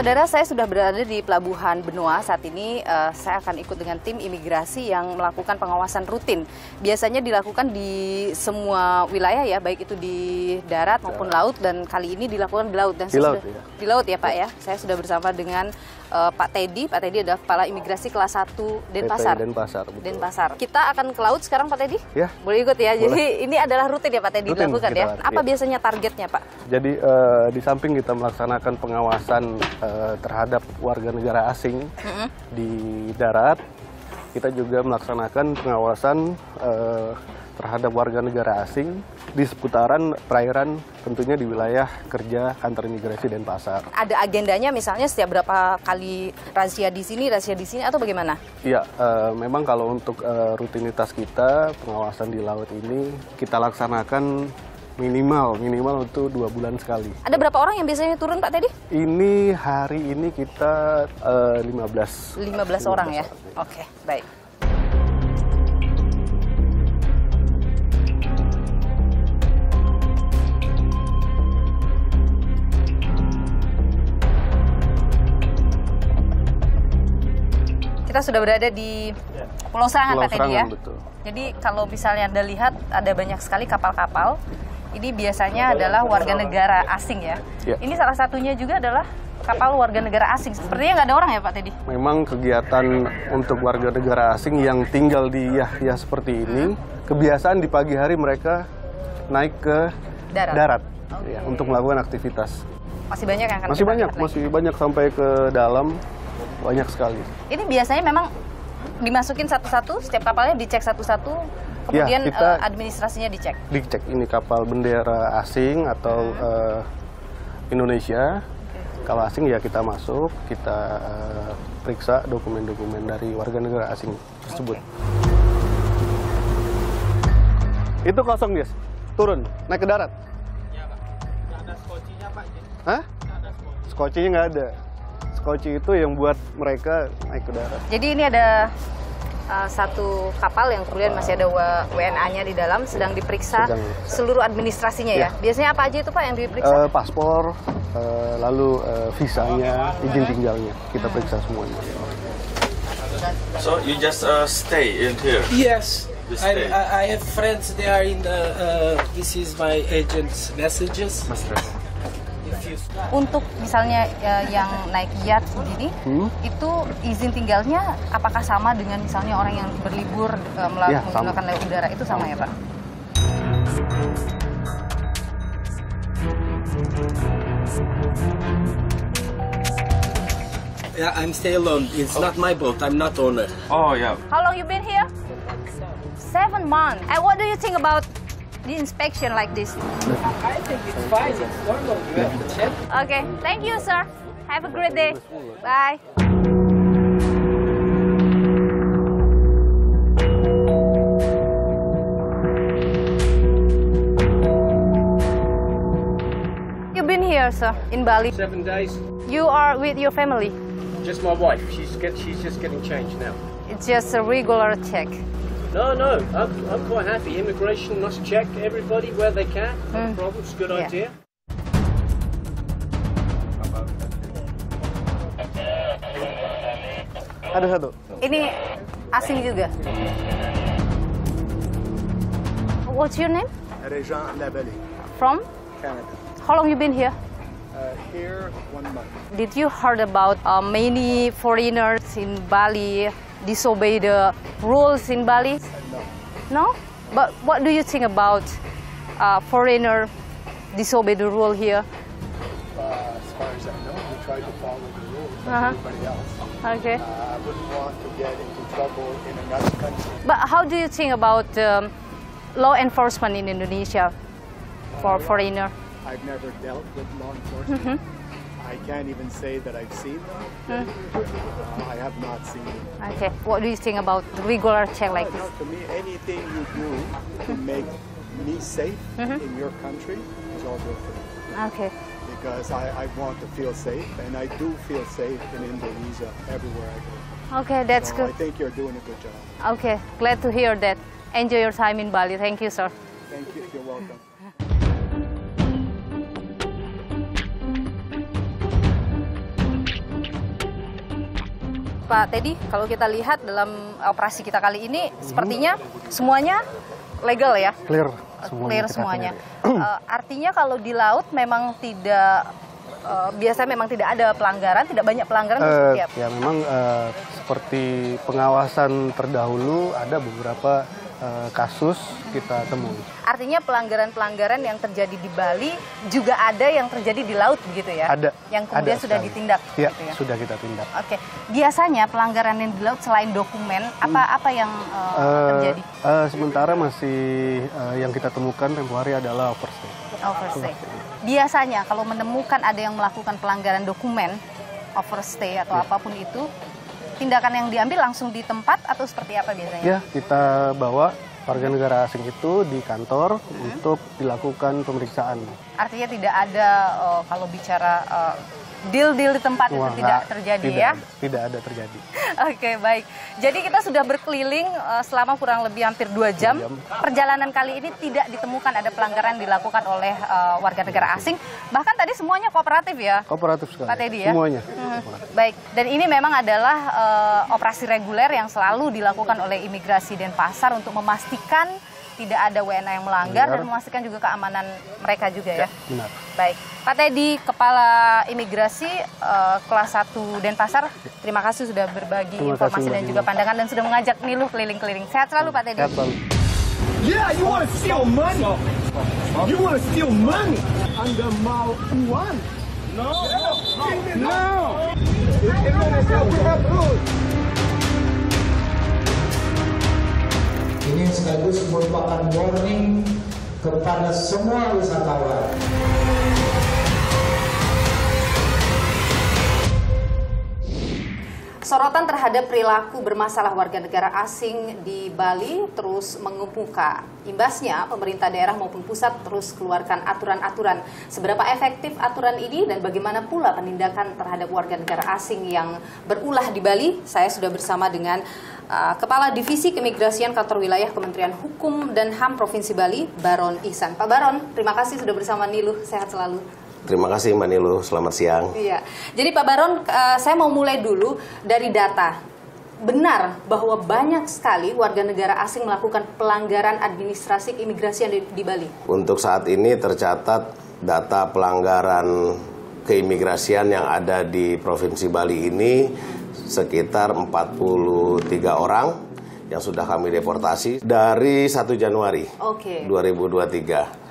Saudara, saya sudah berada di Pelabuhan Benoa. Saat ini saya akan ikut dengan tim imigrasi yang melakukan pengawasan rutin. Biasanya dilakukan di semua wilayah ya, baik itu di darat maupun laut, dan kali ini dilakukan di laut. Dan di laut ya Pak ya. Saya sudah bersama dengan Pak Teddy. Pak Teddy adalah Kepala Imigrasi kelas 1 Denpasar. Denpasar. Kita akan ke laut sekarang Pak Teddy? Ya. Boleh ikut ya? Boleh. Jadi ini adalah rutin ya Pak Teddy dilakukan ya? Apa biasanya targetnya Pak? Jadi di samping kita melaksanakan pengawasan terhadap warga negara asing di darat, kita juga melaksanakan pengawasan terhadap warga negara asing di seputaran perairan, tentunya di wilayah kerja kantor imigrasi Denpasar. Ada agendanya misalnya setiap berapa kali razia di sini atau bagaimana? Iya, memang kalau untuk rutinitas kita pengawasan di laut ini kita laksanakan minimal untuk 2 bulan sekali. Ada berapa orang yang biasanya turun Pak Teddy? Ini hari ini kita 15 orang ya? Oke, baik. Kita sudah berada di Pulau Serangan Pak Teddy ya? Betul. Jadi kalau misalnya Anda lihat ada banyak sekali kapal-kapal. Ini biasanya adalah warga negara asing ya. Ini salah satunya juga adalah kapal warga negara asing. Sepertinya nggak ada orang ya Pak Teddy? Memang kegiatan untuk warga negara asing yang tinggal di Yahya seperti ini, kebiasaan di pagi hari mereka naik ke darat ya, untuk melakukan aktivitas. Masih banyak yang akan masih banyak sampai ke dalam, banyak sekali. Ini biasanya memang dimasukin satu-satu, setiap kapalnya dicek satu-satu, kemudian ya, administrasinya dicek. Dicek ini kapal bendera asing atau Indonesia. Kalau asing ya kita masuk, kita periksa dokumen-dokumen dari warga negara asing tersebut. Itu kosong, Des. Turun, naik ke darat. Ya, Pak. Nggak ada skocinya, Pak. Hah? Nggak ada skoci. Skocinya nggak ada. Skoci itu yang buat mereka naik ke darat. Jadi ini ada satu kapal yang kemudian masih ada WNA-nya di dalam, sedang diperiksa seluruh administrasinya ya. Biasanya apa aja itu Pak yang diperiksa? Paspor, lalu visanya, izin tinggalnya, kita periksa semuanya. So you just stay in here? Yes. I have friends. They are in the. This is my agent's messages. Untuk misalnya yang naik yacht begini, itu izin tinggalnya apakah sama dengan misalnya orang yang berlibur menggunakan lewat udara, itu sama ya Pak? Yeah, I'm stay alone. It's not my boat. I'm not owner. Oh yeah. How long you been here? 7 months. And what do you think about the inspection like this? I think it's fine. It's normal. You have to check. Okay, thank you, sir. Have a great day. Bye. You've been here, sir, in Bali. 7 days. You are with your family. Just my wife. She's just getting changed now. It's just a regular check. No, I'm quite happy. Immigration must check everybody where they can. No problems. Good idea. Ada satu. Ini asing juga. What's your name? Rejan Labali, From? Canada. How long you been here? Here 1 month. Did you heard about many foreigners in Bali disobey the rules in Bali? No? But what do you think about foreigner disobey the rule here? As far as I know, we try to follow the rules like everybody else. Okay. I wouldn't want to get into trouble in another country. But how do you think about law enforcement in Indonesia for foreigner? I've never dealt with law enforcement. I can't even say that I've seen them. I have not seen them. Okay. What do you think about the regular check like this? To me, anything you do to make me safe in your country is all good for me. Okay. Because I want to feel safe, and I do feel safe in Indonesia everywhere I go. Okay, that's So good. I think you're doing a good job. Okay, glad to hear that. Enjoy your time in Bali. Thank you, sir. Thank you. You're welcome. Pak Teddy, kalau kita lihat dalam operasi kita kali ini, sepertinya semuanya legal ya? Clear Clear semuanya. Artinya kalau di laut memang tidak, biasanya memang tidak ada pelanggaran, tidak banyak pelanggaran, seperti apa? Ya memang seperti pengawasan terdahulu ada beberapa kasus kita temui. Artinya pelanggaran-pelanggaran yang terjadi di Bali juga ada yang terjadi di laut begitu ya? Ada. Yang kemudian ada sudah sekali. ditindak? Ya, gitu ya? sudah kita tindak. Oke. Biasanya pelanggaran yang di laut selain dokumen, apa yang terjadi? Sementara masih yang kita temukan tempoh hari adalah overstay. Overstay. Biasanya kalau menemukan ada yang melakukan pelanggaran dokumen, overstay atau apapun itu, tindakan yang diambil langsung di tempat atau seperti apa biasanya? Ya, kita bawa warga negara asing itu di kantor untuk dilakukan pemeriksaan. Artinya tidak ada kalau bicara deal-deal di tempat itu tidak terjadi ya? Tidak ada terjadi. Oke, baik. Jadi kita sudah berkeliling selama kurang lebih hampir 2 jam. Perjalanan kali ini tidak ditemukan ada pelanggaran dilakukan oleh warga negara asing. Bahkan tadi semuanya kooperatif ya? Kooperatif sekali. Pak Teddy ya? Semuanya. Baik, dan ini memang adalah operasi reguler yang selalu dilakukan oleh Imigrasi Denpasar untuk memastikan tidak ada WNA yang melanggar dan memastikan juga keamanan mereka juga ya? Benar. Baik, Pak Teddy, Kepala Imigrasi kelas 1 Denpasar, terima kasih sudah berbagi informasi dan juga pandangan dan sudah mengajak Niluh keliling-keliling. Sehat selalu Pak Teddy. Sehat selalu. Yeah, you want to steal money? You want to steal money under Mao Yuan? No. No. Indonesia we have rules. Ini sekaligus merupakan warning kepada semua wisatawan. Sorotan terhadap perilaku bermasalah warga negara asing di Bali terus mengemuka. Imbasnya, pemerintah daerah maupun pusat terus keluarkan aturan-aturan. Seberapa efektif aturan ini dan bagaimana pula penindakan terhadap warga negara asing yang berulah di Bali? Saya sudah bersama dengan Kepala Divisi Keimigrasian Kantor Wilayah Kementerian Hukum dan HAM Provinsi Bali, Baron Ihsan. Pak Baron, terima kasih sudah bersama Niluh. Sehat selalu. Terima kasih Mbak Niluh, selamat siang. Iya. Jadi Pak Baron, saya mau mulai dulu dari data. Benar bahwa banyak sekali warga negara asing melakukan pelanggaran administrasi keimigrasian di Bali? Untuk saat ini tercatat data pelanggaran keimigrasian yang ada di Provinsi Bali ini sekitar 43 orang yang sudah kami deportasi dari 1 Januari 2023.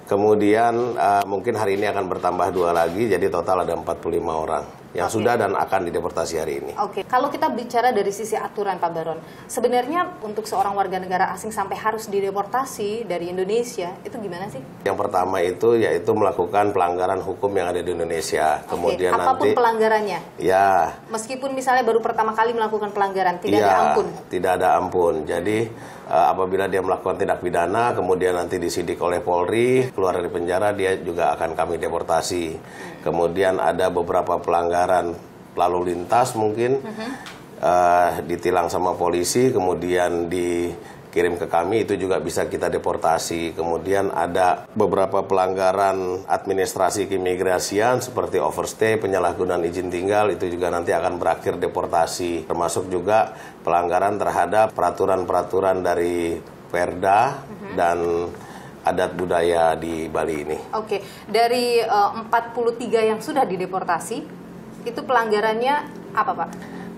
Kemudian mungkin hari ini akan bertambah 2 lagi, jadi total ada 45 orang yang sudah dan akan dideportasi hari ini. Oke, kalau kita bicara dari sisi aturan Pak Baron, sebenarnya untuk seorang warga negara asing sampai harus dideportasi dari Indonesia, itu gimana sih? Yang pertama itu yaitu melakukan pelanggaran hukum yang ada di Indonesia. Kemudian apapun nanti pelanggarannya? Ya. Meskipun misalnya baru pertama kali melakukan pelanggaran, tidak ada ampun? Tidak ada ampun. Jadi apabila dia melakukan tindak pidana, kemudian nanti disidik oleh Polri, keluar dari penjara, dia juga akan kami deportasi. Kemudian ada beberapa pelanggaran lalu lintas mungkin ditilang sama polisi, kemudian dikirim ke kami, itu juga bisa kita deportasi. Kemudian ada beberapa pelanggaran administrasi keimigrasian seperti overstay, penyalahgunaan izin tinggal, itu juga nanti akan berakhir deportasi. Termasuk juga pelanggaran terhadap peraturan-peraturan dari Perda dan adat budaya di Bali ini. Oke, dari 43 yang sudah dideportasi, itu pelanggarannya apa Pak?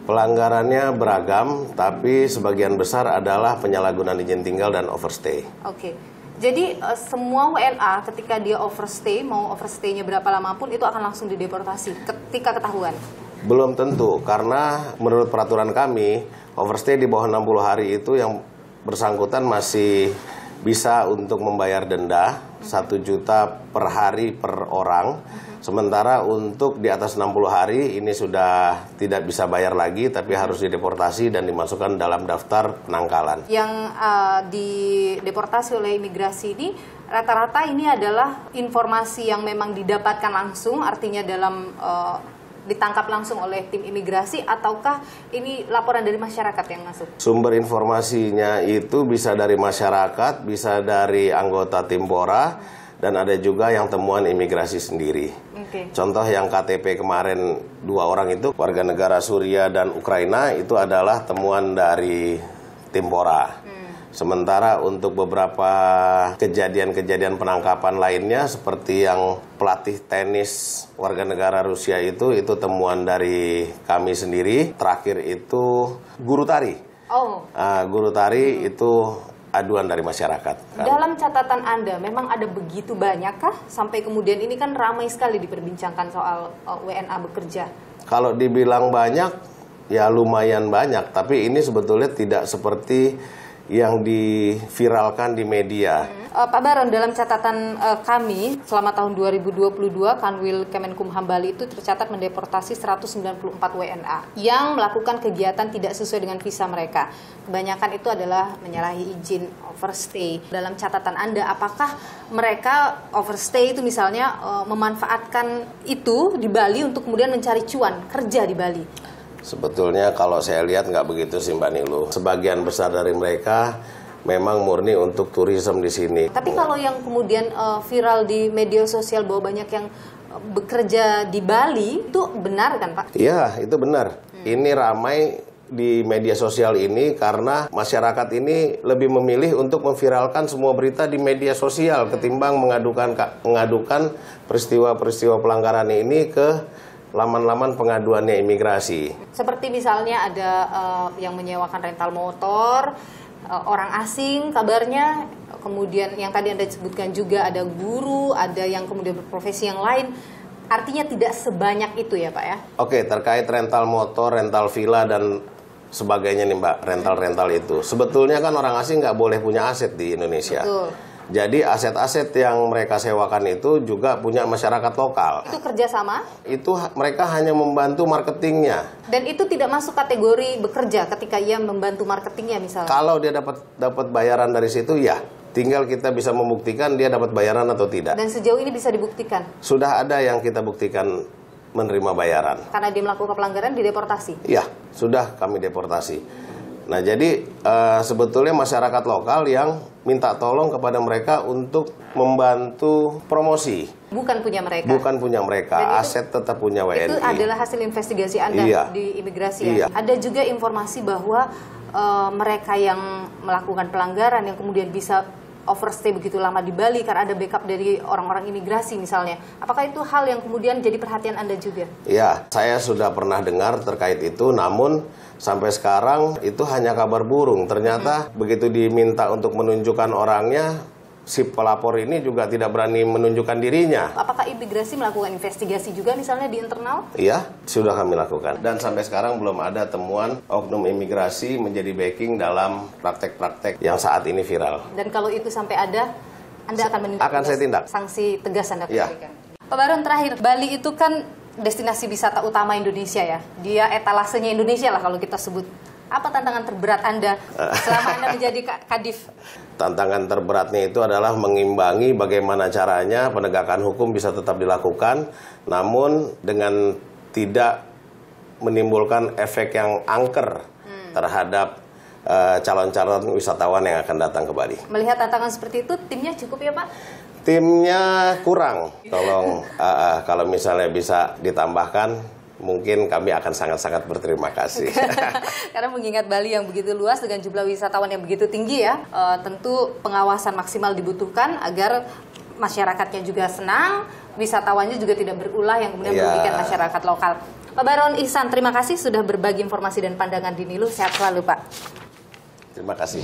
Pelanggarannya beragam, tapi sebagian besar adalah penyalahgunaan izin tinggal dan overstay. Oke, jadi semua WNA ketika dia overstay, mau overstay-nya berapa lama pun, itu akan langsung dideportasi ketika ketahuan? Belum tentu, karena menurut peraturan kami, overstay di bawah 60 hari itu yang bersangkutan masih bisa untuk membayar denda 1 juta per hari per orang. Sementara untuk di atas 60 hari ini sudah tidak bisa bayar lagi, tapi harus dideportasi dan dimasukkan dalam daftar penangkalan. Yang dideportasi oleh imigrasi ini rata-rata ini adalah informasi yang memang didapatkan langsung, artinya dalam ditangkap langsung oleh tim imigrasi, ataukah ini laporan dari masyarakat yang masuk? Sumber informasinya itu bisa dari masyarakat, bisa dari anggota Timpora, dan ada juga yang temuan imigrasi sendiri. Contoh yang KTP kemarin 2 orang itu warga negara Suriah dan Ukraina itu adalah temuan dari Timpora. Sementara untuk beberapa kejadian-kejadian penangkapan lainnya seperti yang pelatih tenis warga negara Rusia itu temuan dari kami sendiri. Terakhir itu guru tari. Guru tari itu aduan dari masyarakat. Dalam catatan Anda, memang ada begitu banyakkah sampai kemudian ini kan ramai sekali diperbincangkan soal WNA bekerja? Kalau dibilang banyak, ya lumayan banyak. Tapi ini sebetulnya tidak seperti yang diviralkan di media. Pak Baron, dalam catatan kami selama tahun 2022, Kanwil Kemenkumham Bali itu tercatat mendeportasi 194 WNA yang melakukan kegiatan tidak sesuai dengan visa mereka. Kebanyakan itu adalah menyalahi izin overstay. Dalam catatan Anda, apakah mereka overstay itu misalnya memanfaatkan itu di Bali untuk kemudian mencari cuan, kerja di Bali? Sebetulnya kalau saya lihat nggak begitu sih Mbak Nilu. Sebagian besar dari mereka memang murni untuk turisme di sini. Tapi kalau yang kemudian viral di media sosial bahwa banyak yang bekerja di Bali, itu benar kan Pak? Iya, itu benar. Ini ramai di media sosial ini karena masyarakat ini lebih memilih untuk memviralkan semua berita di media sosial ketimbang mengadukan peristiwa-peristiwa pelanggaran ini ke laman-laman pengaduannya imigrasi. Seperti misalnya ada yang menyewakan rental motor, orang asing kabarnya, kemudian yang tadi Anda sebutkan juga ada guru, ada yang kemudian berprofesi yang lain. Artinya tidak sebanyak itu ya Pak ya? Oke, terkait rental motor, rental villa dan sebagainya nih Mbak, rental-rental itu. Sebetulnya kan orang asing nggak boleh punya aset di Indonesia. Betul. Jadi aset-aset yang mereka sewakan itu juga punya masyarakat lokal. Itu kerjasama? Itu mereka hanya membantu marketingnya. Dan itu tidak masuk kategori bekerja ketika ia membantu marketingnya misalnya? Kalau dia dapat bayaran dari situ, ya. Tinggal kita bisa membuktikan dia dapat bayaran atau tidak. Dan sejauh ini bisa dibuktikan? Sudah ada yang kita buktikan menerima bayaran. Karena dia melakukan pelanggaran, dideportasi? Iya, sudah kami deportasi. Nah, jadi sebetulnya masyarakat lokal yang minta tolong kepada mereka untuk membantu promosi. Bukan punya mereka? Bukan punya mereka, aset tetap punya WNI. Itu adalah hasil investigasi Anda di imigrasi ya? Ada juga informasi bahwa mereka yang melakukan pelanggaran yang kemudian bisa overstay begitu lama di Bali karena ada backup dari orang-orang imigrasi misalnya. Apakah itu hal yang kemudian jadi perhatian Anda juga? Iya, saya sudah pernah dengar terkait itu, namun sampai sekarang itu hanya kabar burung. Ternyata begitu diminta untuk menunjukkan orangnya, si pelapor ini juga tidak berani menunjukkan dirinya. Apakah imigrasi melakukan investigasi juga misalnya di internal? Iya, sudah kami lakukan. Dan sampai sekarang belum ada temuan oknum imigrasi menjadi backing dalam praktek-praktek yang saat ini viral. Dan kalau itu sampai ada, Anda akan menindak? Akan saya tindak. Sanksi tegas Anda berikan. Pak Baron, terakhir, Bali itu kan destinasi wisata utama Indonesia ya. Dia etalasenya Indonesia lah kalau kita sebut. Apa tantangan terberat Anda selama Anda menjadi Kadif? Tantangan terberatnya itu adalah mengimbangi bagaimana caranya penegakan hukum bisa tetap dilakukan, namun dengan tidak menimbulkan efek yang angker terhadap calon-calon wisatawan yang akan datang ke Bali. Melihat tantangan seperti itu, timnya cukup ya Pak? Timnya kurang. Tolong kalau misalnya bisa ditambahkan, mungkin kami akan sangat-sangat berterima kasih. Karena mengingat Bali yang begitu luas dengan jumlah wisatawan yang begitu tinggi ya, tentu pengawasan maksimal dibutuhkan agar masyarakatnya juga senang, wisatawannya juga tidak berulah yang kemudian merugikan masyarakat lokal. Pak Baron Ihsan, terima kasih sudah berbagi informasi dan pandangan di Nilu. Sehat selalu Pak. Terima kasih.